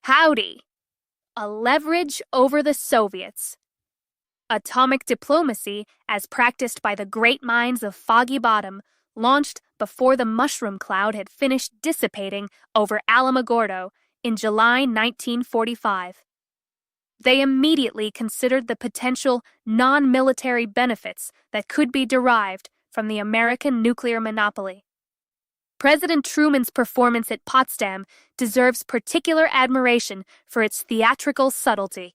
Howdy! A leverage over the Soviets. Atomic diplomacy, as practiced by the great minds of Foggy Bottom, launched before the mushroom cloud had finished dissipating over Alamogordo in July 1945. They immediately considered the potential non-military benefits that could be derived from the American nuclear monopoly. President Truman's performance at Potsdam deserves particular admiration for its theatrical subtlety.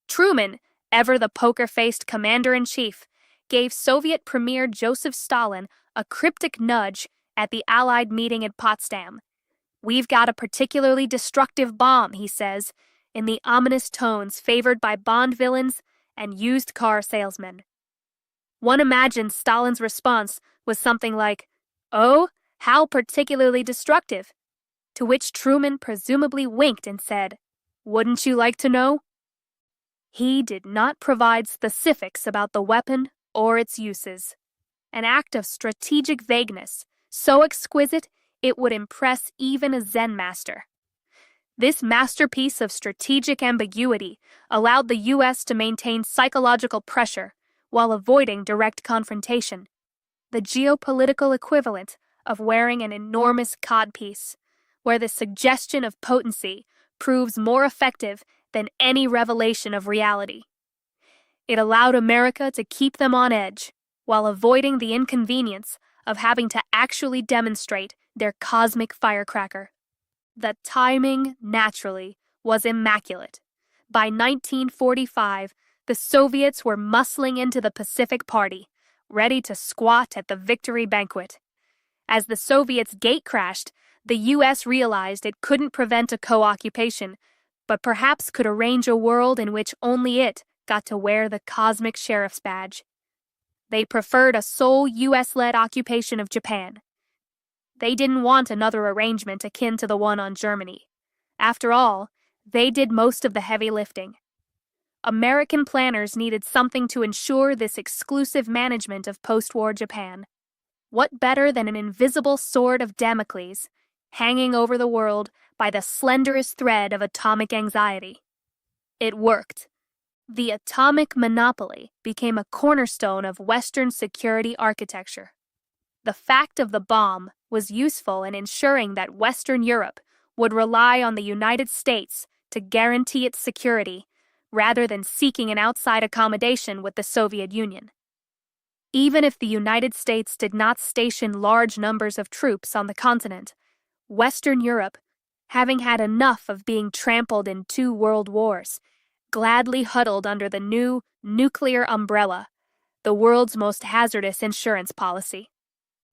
Truman, ever the poker-faced commander-in-chief, gave Soviet Premier Joseph Stalin a cryptic nudge at the Allied meeting at Potsdam. "We've got a particularly destructive bomb," he says, in the ominous tones favored by Bond villains and used car salesmen. One imagines Stalin's response was something like, "Oh, how particularly destructive?" To which Truman presumably winked and said, "Wouldn't you like to know?" He did not provide specifics about the weapon or its uses. An act of strategic vagueness, so exquisite it would impress even a Zen master. This masterpiece of strategic ambiguity allowed the U.S. to maintain psychological pressure while avoiding direct confrontation, the geopolitical equivalent of wearing an enormous codpiece, where the suggestion of potency proves more effective than any revelation of reality. It allowed America to keep them on edge, while avoiding the inconvenience of having to actually demonstrate their cosmic firecracker. The timing, naturally, was immaculate. By 1945, the Soviets were muscling into the Pacific Party, ready to squat at the victory banquet. As the Soviets gatecrashed, the U.S. realized it couldn't prevent a co-occupation, but perhaps could arrange a world in which only it got to wear the cosmic sheriff's badge. They preferred a sole U.S.-led occupation of Japan. They didn't want another arrangement akin to the one on Germany. After all, they did most of the heavy lifting. American planners needed something to ensure this exclusive management of post-war Japan. What better than an invisible sword of Damocles, hanging over the world by the slenderest thread of atomic anxiety? It worked. The atomic monopoly became a cornerstone of Western security architecture. The fact of the bomb was useful in ensuring that Western Europe would rely on the United States to guarantee its security, rather than seeking an outside accommodation with the Soviet Union. Even if the United States did not station large numbers of troops on the continent, Western Europe, having had enough of being trampled in 2 world wars, gladly huddled under the new nuclear umbrella, the world's most hazardous insurance policy.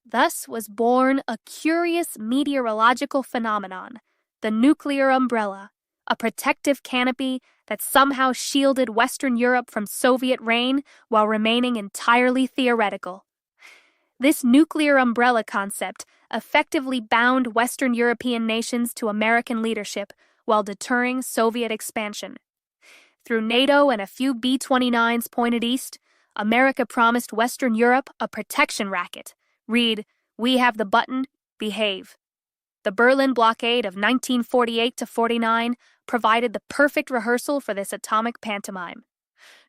Thus was born a curious meteorological phenomenon, the nuclear umbrella, a protective canopy that somehow shielded Western Europe from Soviet reign while remaining entirely theoretical. This nuclear umbrella concept effectively bound Western European nations to American leadership while deterring Soviet expansion. Through NATO and a few B-29s pointed east, America promised Western Europe a protection racket. Read, "We have the button, behave." The Berlin blockade of 1948-49 provided the perfect rehearsal for this atomic pantomime.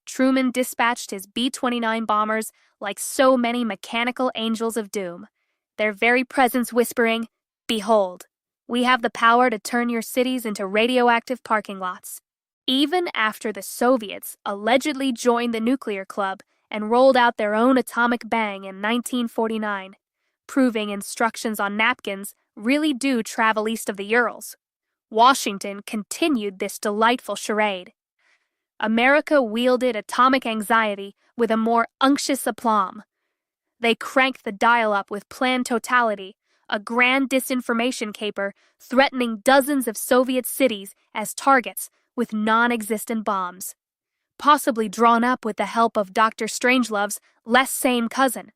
Truman dispatched his B-29 bombers like so many mechanical angels of doom, their very presence whispering, "Behold, we have the power to turn your cities into radioactive parking lots." Even after the Soviets allegedly joined the nuclear club and rolled out their own atomic bang in 1949, proving instructions on napkins really do travel east of the Urals, Washington continued this delightful charade. America wielded atomic anxiety with a more unctuous aplomb. They cranked the dial up with planned totality, a grand disinformation caper threatening dozens of Soviet cities as targets with non-existent bombs, possibly drawn up with the help of Dr. Strangelove's less sane cousin.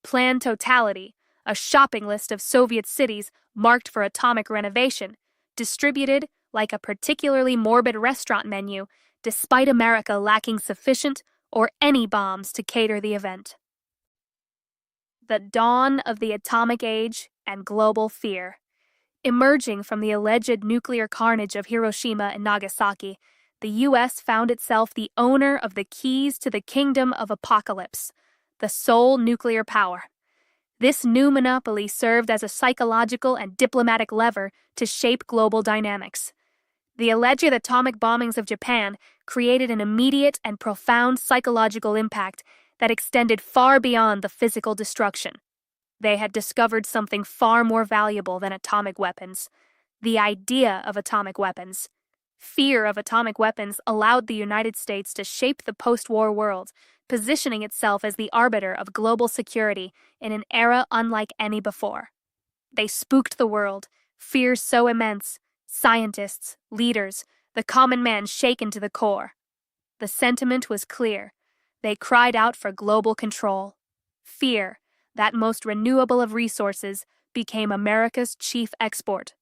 Planned totality, a shopping list of Soviet cities marked for atomic renovation, distributed like a particularly morbid restaurant menu, despite America lacking sufficient or any bombs to cater the event. The dawn of the atomic age and global fear. Emerging from the alleged nuclear carnage of Hiroshima and Nagasaki, the U.S. found itself the owner of the keys to the kingdom of apocalypse, the sole nuclear power. This new monopoly served as a psychological and diplomatic lever to shape global dynamics. The alleged atomic bombings of Japan created an immediate and profound psychological impact that extended far beyond the physical destruction. They had discovered something far more valuable than atomic weapons: the idea of atomic weapons. Fear of atomic weapons allowed the United States to shape the post-war world, positioning itself as the arbiter of global security in an era unlike any before. They spooked the world, fears so immense, scientists, leaders, the common man shaken to the core. The sentiment was clear. They cried out for global control. Fear, that most renewable of resources, became America's chief export.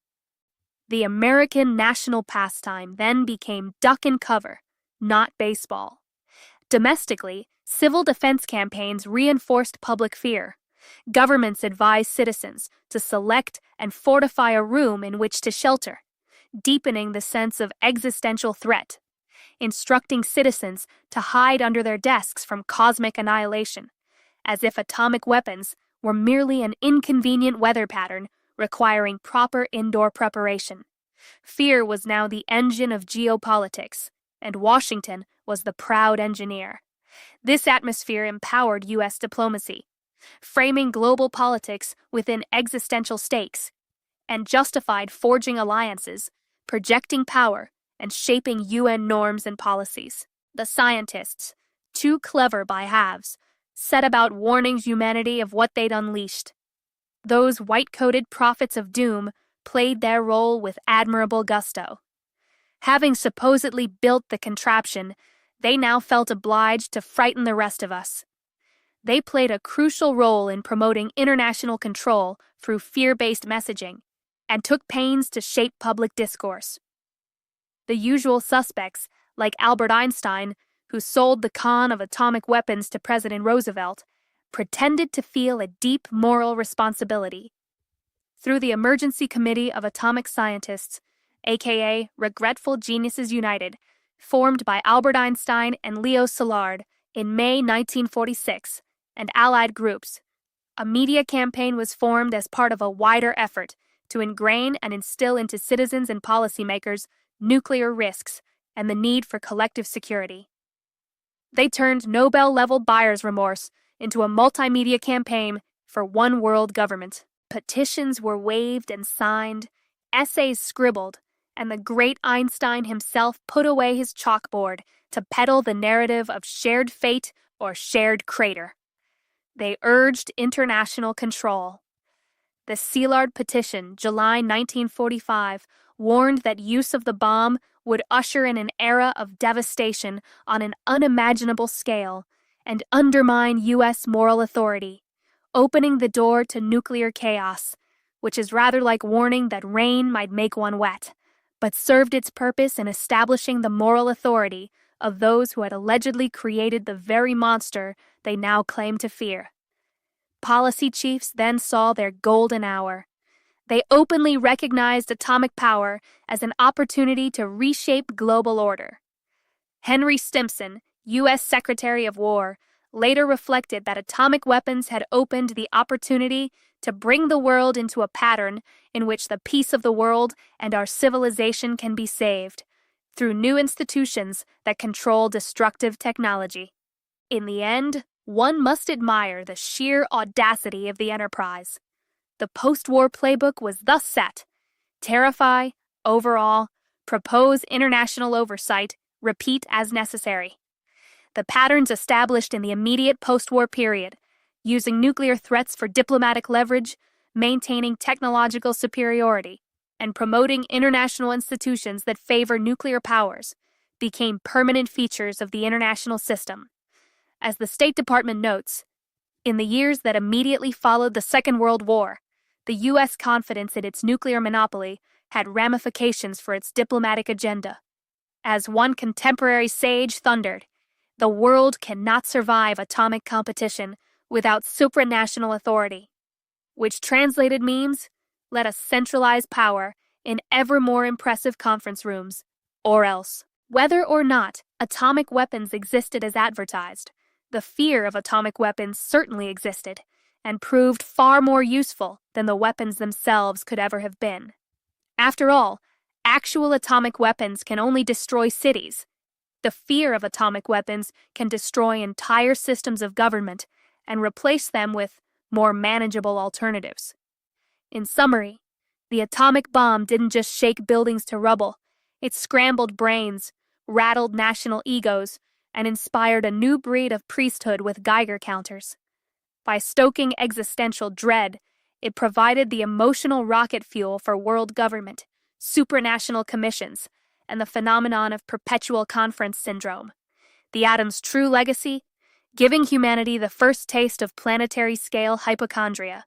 The American national pastime then became duck and cover, not baseball. Domestically, civil defense campaigns reinforced public fear. Governments advised citizens to select and fortify a room in which to shelter, deepening the sense of existential threat, instructing citizens to hide under their desks from cosmic annihilation, as if atomic weapons were merely an inconvenient weather pattern requiring proper indoor preparation. Fear was now the engine of geopolitics, and Washington was the proud engineer. This atmosphere empowered U.S. diplomacy, framing global politics within existential stakes, and justified forging alliances, projecting power, and shaping UN norms and policies. The scientists, too clever by halves, set about warning humanity of what they'd unleashed. Those white-coated prophets of doom played their role with admirable gusto. Having supposedly built the contraption, they now felt obliged to frighten the rest of us. They played a crucial role in promoting international control through fear-based messaging, and took pains to shape public discourse. The usual suspects, like Albert Einstein, who sold the con of atomic weapons to President Roosevelt, pretended to feel a deep moral responsibility. Through the Emergency Committee of Atomic Scientists, aka Regretful Geniuses United, formed by Albert Einstein and Leo Szilard in May 1946, and allied groups, a media campaign was formed as part of a wider effort to ingrain and instill into citizens and policymakers nuclear risks and the need for collective security. They turned Nobel-level buyer's remorse into a multimedia campaign for one world government. Petitions were waived and signed, essays scribbled, and the great Einstein himself put away his chalkboard to peddle the narrative of shared fate or shared crater. They urged international control. The Szilard Petition, July 1945, warned that use of the bomb would usher in an era of devastation on an unimaginable scale and undermine U.S. moral authority, opening the door to nuclear chaos, which is rather like warning that rain might make one wet, but served its purpose in establishing the moral authority of those who had allegedly created the very monster they now claim to fear. Policy chiefs then saw their golden hour. They openly recognized atomic power as an opportunity to reshape global order. Henry Stimson, U.S. Secretary of War, later reflected that atomic weapons had opened the opportunity to bring the world into a pattern in which the peace of the world and our civilization can be saved, through new institutions that control destructive technology. In the end, one must admire the sheer audacity of the enterprise. The post-war playbook was thus set: terrify, overawe, propose international oversight, repeat as necessary. The patterns established in the immediate post-war period, using nuclear threats for diplomatic leverage, maintaining technological superiority, and promoting international institutions that favor nuclear powers, became permanent features of the international system. As the State Department notes, in the years that immediately followed the Second World War, the U.S. confidence in its nuclear monopoly had ramifications for its diplomatic agenda. As one contemporary sage thundered, "The world cannot survive atomic competition without supranational authority," which translated means, Let us centralize power in ever more impressive conference rooms. Or else, whether or not atomic weapons existed as advertised, the fear of atomic weapons certainly existed and proved far more useful than the weapons themselves could ever have been. After all, actual atomic weapons can only destroy cities. The fear of atomic weapons can destroy entire systems of government and replace them with more manageable alternatives. In summary, the atomic bomb didn't just shake buildings to rubble, it scrambled brains, rattled national egos, and inspired a new breed of priesthood with Geiger counters. By stoking existential dread, it provided the emotional rocket fuel for world government, supranational commissions, and the phenomenon of perpetual conference syndrome. The atom's true legacy? Giving humanity the first taste of planetary-scale hypochondria.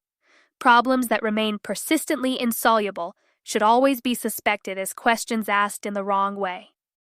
Problems that remain persistently insoluble should always be suspected as questions asked in the wrong way.